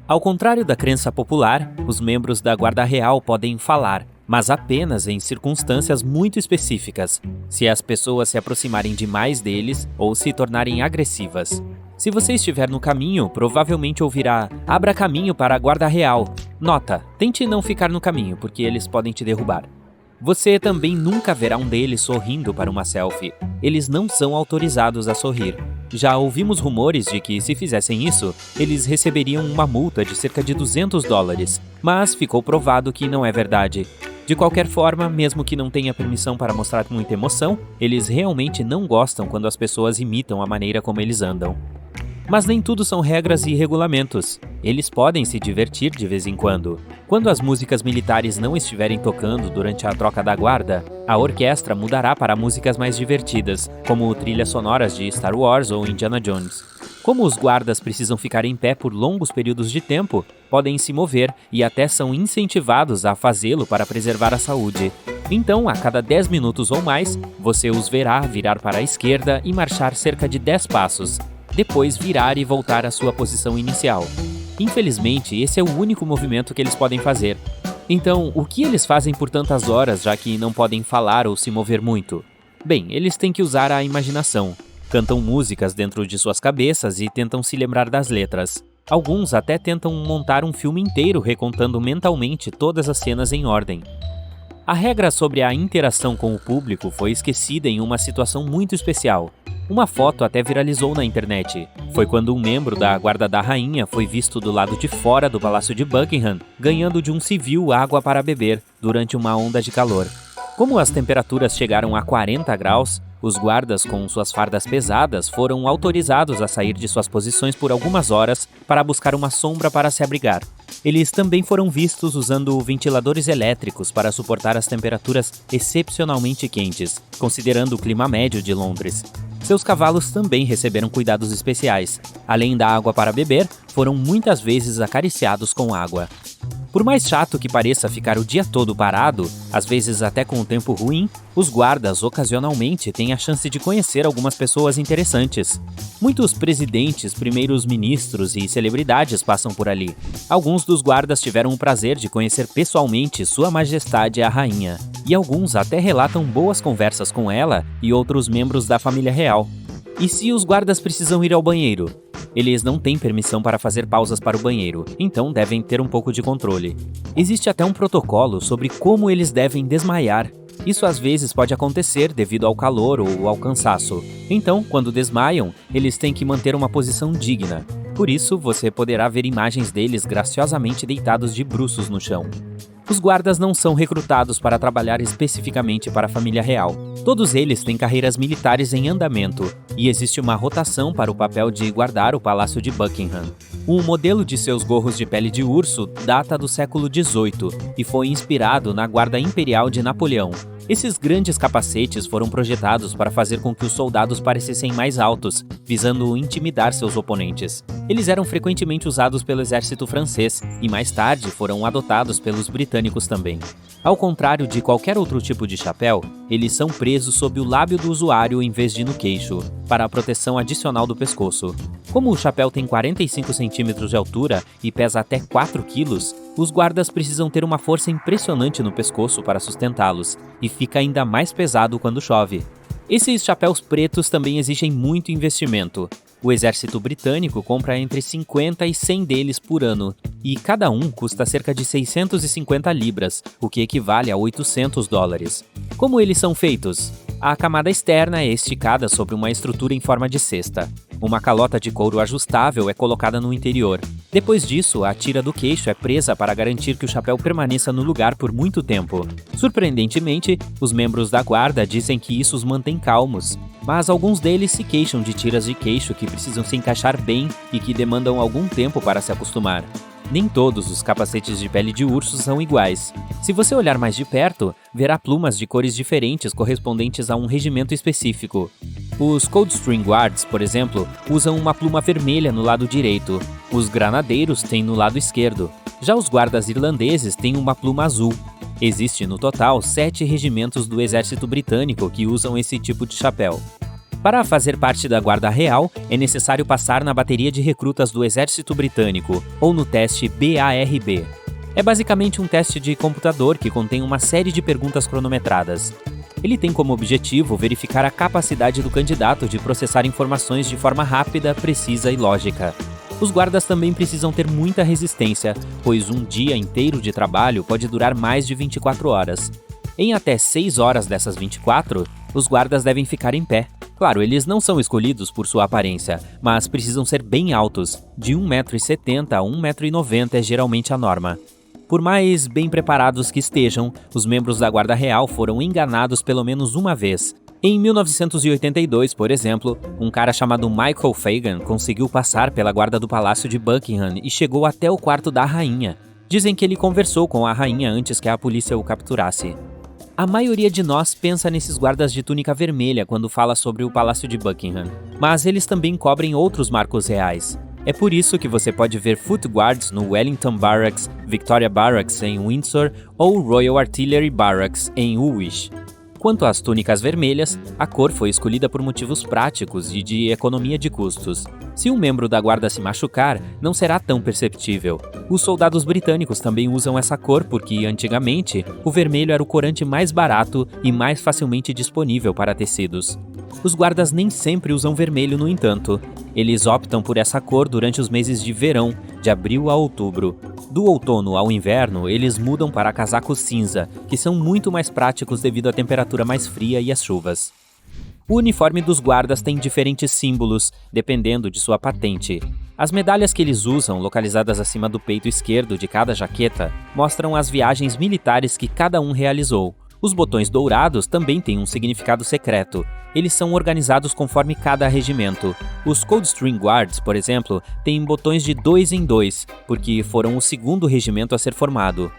Ao contrário da crença popular, os membros da Guarda Real podem falar, mas apenas em circunstâncias muito específicas, se as pessoas se aproximarem demais deles ou se tornarem agressivas. Se você estiver no caminho, provavelmente ouvirá "Abra caminho para a Guarda Real". Nota, tente não ficar no caminho, porque eles podem te derrubar. Você também nunca verá um deles sorrindo para uma selfie. Eles não são autorizados a sorrir. Já ouvimos rumores de que, se fizessem isso, eles receberiam uma multa de cerca de $200, mas ficou provado que não é verdade. De qualquer forma, mesmo que não tenha permissão para mostrar muita emoção, eles realmente não gostam quando as pessoas imitam a maneira como eles andam. Mas nem tudo são regras e regulamentos. Eles podem se divertir de vez em quando. Quando as músicas militares não estiverem tocando durante a troca da guarda, a orquestra mudará para músicas mais divertidas, como trilhas sonoras de Star Wars ou Indiana Jones. Como os guardas precisam ficar em pé por longos períodos de tempo, podem se mover e até são incentivados a fazê-lo para preservar a saúde. Então, a cada 10 minutos ou mais, você os verá virar para a esquerda e marchar cerca de 10 passos. Depois virar e voltar à sua posição inicial. Infelizmente, esse é o único movimento que eles podem fazer. Então, o que eles fazem por tantas horas, já que não podem falar ou se mover muito? Bem, eles têm que usar a imaginação. Cantam músicas dentro de suas cabeças e tentam se lembrar das letras. Alguns até tentam montar um filme inteiro recontando mentalmente todas as cenas em ordem. A regra sobre a interação com o público foi esquecida em uma situação muito especial. Uma foto até viralizou na internet. Foi quando um membro da Guarda da Rainha foi visto do lado de fora do Palácio de Buckingham, ganhando de um civil água para beber, durante uma onda de calor. Como as temperaturas chegaram a 40 graus, os guardas com suas fardas pesadas foram autorizados a sair de suas posições por algumas horas para buscar uma sombra para se abrigar. Eles também foram vistos usando ventiladores elétricos para suportar as temperaturas excepcionalmente quentes, considerando o clima médio de Londres. Seus cavalos também receberam cuidados especiais. Além da água para beber, foram muitas vezes acariciados com água. Por mais chato que pareça ficar o dia todo parado, às vezes até com o tempo ruim, os guardas ocasionalmente têm a chance de conhecer algumas pessoas interessantes. Muitos presidentes, primeiros ministros e celebridades passam por ali. Alguns dos guardas tiveram o prazer de conhecer pessoalmente Sua Majestade a Rainha, e alguns até relatam boas conversas com ela e outros membros da família real. E se os guardas precisam ir ao banheiro? Eles não têm permissão para fazer pausas para o banheiro, então devem ter um pouco de controle. Existe até um protocolo sobre como eles devem desmaiar. Isso às vezes pode acontecer devido ao calor ou ao cansaço. Então, quando desmaiam, eles têm que manter uma posição digna. Por isso, você poderá ver imagens deles graciosamente deitados de bruços no chão. Os guardas não são recrutados para trabalhar especificamente para a família real. Todos eles têm carreiras militares em andamento, e existe uma rotação para o papel de guardar o Palácio de Buckingham. O modelo de seus gorros de pele de urso data do século XVIII e foi inspirado na Guarda Imperial de Napoleão. Esses grandes capacetes foram projetados para fazer com que os soldados parecessem mais altos, visando intimidar seus oponentes. Eles eram frequentemente usados pelo exército francês e mais tarde foram adotados pelos britânicos também. Ao contrário de qualquer outro tipo de chapéu, eles são presos sob o lábio do usuário em vez de no queixo, para a proteção adicional do pescoço. Como o chapéu tem 45 centímetros de altura e pesa até 4 quilos, os guardas precisam ter uma força impressionante no pescoço para sustentá-los, e fica ainda mais pesado quando chove. Esses chapéus pretos também exigem muito investimento. O exército britânico compra entre 50 e 100 deles por ano, e cada um custa cerca de 650 libras, o que equivale a $800. Como eles são feitos? A camada externa é esticada sobre uma estrutura em forma de cesta. Uma calota de couro ajustável é colocada no interior. Depois disso, a tira do queixo é presa para garantir que o chapéu permaneça no lugar por muito tempo. Surpreendentemente, os membros da guarda dizem que isso os mantém calmos, mas alguns deles se queixam de tiras de queixo que precisam se encaixar bem e que demandam algum tempo para se acostumar. Nem todos os capacetes de pele de urso são iguais. Se você olhar mais de perto, verá plumas de cores diferentes correspondentes a um regimento específico. Os Coldstream Guards, por exemplo, usam uma pluma vermelha no lado direito. Os granadeiros têm no lado esquerdo. Já os guardas irlandeses têm uma pluma azul. Existe no total 7 regimentos do exército britânico que usam esse tipo de chapéu. Para fazer parte da Guarda Real, é necessário passar na bateria de recrutas do Exército Britânico, ou no teste BARB. É basicamente um teste de computador que contém uma série de perguntas cronometradas. Ele tem como objetivo verificar a capacidade do candidato de processar informações de forma rápida, precisa e lógica. Os guardas também precisam ter muita resistência, pois um dia inteiro de trabalho pode durar mais de 24 horas. Em até 6 horas dessas 24, os guardas devem ficar em pé. Claro, eles não são escolhidos por sua aparência, mas precisam ser bem altos, de 1,70 m a 1,90 m é geralmente a norma. Por mais bem preparados que estejam, os membros da Guarda Real foram enganados pelo menos uma vez. Em 1982, por exemplo, um cara chamado Michael Fagan conseguiu passar pela guarda do Palácio de Buckingham e chegou até o quarto da rainha. Dizem que ele conversou com a rainha antes que a polícia o capturasse. A maioria de nós pensa nesses guardas de túnica vermelha quando fala sobre o Palácio de Buckingham, mas eles também cobrem outros marcos reais. É por isso que você pode ver Foot Guards no Wellington Barracks, Victoria Barracks em Windsor ou Royal Artillery Barracks em Woolwich. Quanto às túnicas vermelhas, a cor foi escolhida por motivos práticos e de economia de custos. Se um membro da guarda se machucar, não será tão perceptível. Os soldados britânicos também usam essa cor porque, antigamente, o vermelho era o corante mais barato e mais facilmente disponível para tecidos. Os guardas nem sempre usam vermelho, no entanto. Eles optam por essa cor durante os meses de verão, de abril a outubro. Do outono ao inverno, eles mudam para casacos cinza, que são muito mais práticos devido à temperatura mais fria e às chuvas. O uniforme dos guardas tem diferentes símbolos, dependendo de sua patente. As medalhas que eles usam, localizadas acima do peito esquerdo de cada jaqueta, mostram as viagens militares que cada um realizou. Os botões dourados também têm um significado secreto. Eles são organizados conforme cada regimento. Os Coldstream Guards, por exemplo, têm botões de 2 em 2, porque foram o segundo regimento a ser formado.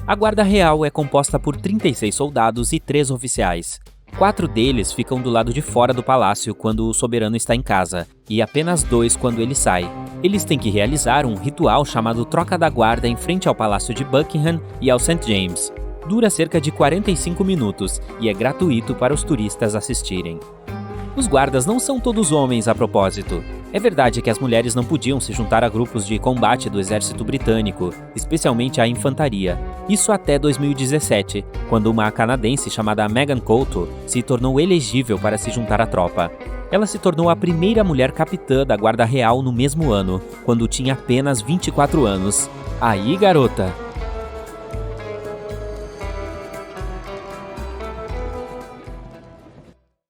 A Guarda Real é composta por 36 soldados e 3 oficiais. 4 deles ficam do lado de fora do palácio quando o soberano está em casa, e apenas 2 quando ele sai. Eles têm que realizar um ritual chamado Troca da Guarda em frente ao Palácio de Buckingham e ao St. James. Dura cerca de 45 minutos e é gratuito para os turistas assistirem. Os guardas não são todos homens a propósito. É verdade que as mulheres não podiam se juntar a grupos de combate do exército britânico, especialmente a infantaria. Isso até 2017, quando uma canadense chamada Megan Couto se tornou elegível para se juntar à tropa. Ela se tornou a primeira mulher capitã da Guarda Real no mesmo ano, quando tinha apenas 24 anos. Aí, garota!